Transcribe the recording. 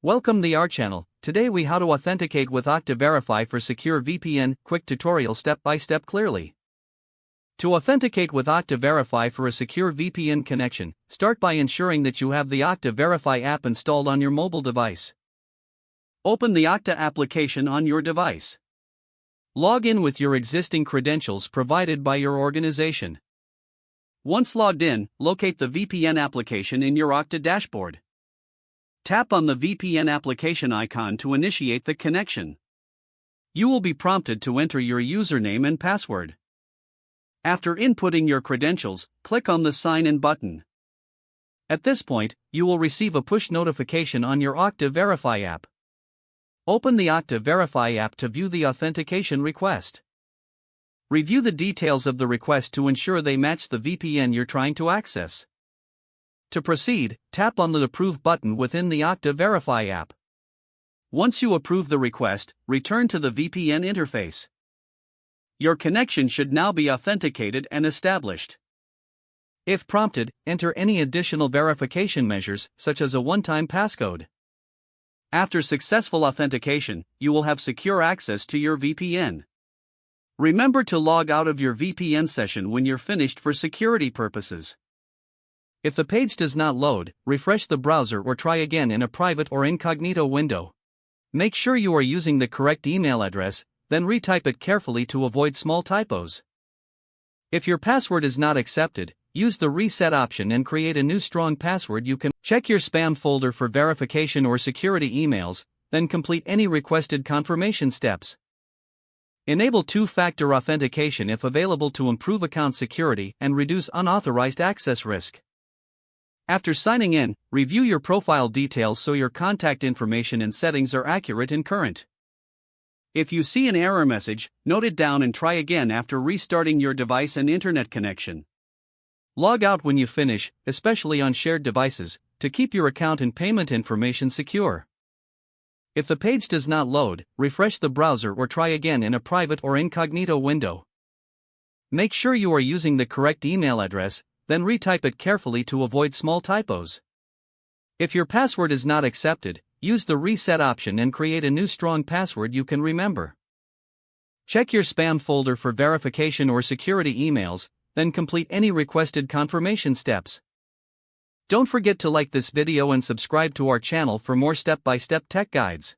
Welcome to our channel. Today we how to authenticate with Okta Verify for secure VPN. Quick tutorial step by step clearly. To authenticate with Okta Verify for a secure VPN connection, start by ensuring that you have the Okta Verify app installed on your mobile device. Open the Okta application on your device. Log in with your existing credentials provided by your organization. Once logged in, locate the VPN application in your Okta dashboard. Tap on the VPN application icon to initiate the connection. You will be prompted to enter your username and password. After inputting your credentials, click on the Sign In button. At this point, you will receive a push notification on your Okta Verify app. Open the Okta Verify app to view the authentication request. Review the details of the request to ensure they match the VPN you're trying to access. To proceed, tap on the Approve button within the Okta Verify app. Once you approve the request, return to the VPN interface. Your connection should now be authenticated and established. If prompted, enter any additional verification measures, such as a one-time passcode. After successful authentication, you will have secure access to your VPN. Remember to log out of your VPN session when you're finished for security purposes. If the page does not load, refresh the browser or try again in a private or incognito window. Make sure you are using the correct email address, then retype it carefully to avoid small typos. If your password is not accepted, use the reset option and create a new strong password. You can check your spam folder for verification or security emails, then complete any requested confirmation steps. Enable two-factor authentication if available to improve account security and reduce unauthorized access risk. After signing in, review your profile details so your contact information and settings are accurate and current. If you see an error message, note it down and try again after restarting your device and internet connection. Log out when you finish, especially on shared devices, to keep your account and payment information secure. If the page does not load, refresh the browser or try again in a private or incognito window. Make sure you are using the correct email address, then retype it carefully to avoid small typos. If your password is not accepted, use the reset option and create a new strong password you can remember. Check your spam folder for verification or security emails, then complete any requested confirmation steps. Don't forget to like this video and subscribe to our channel for more step-by-step tech guides.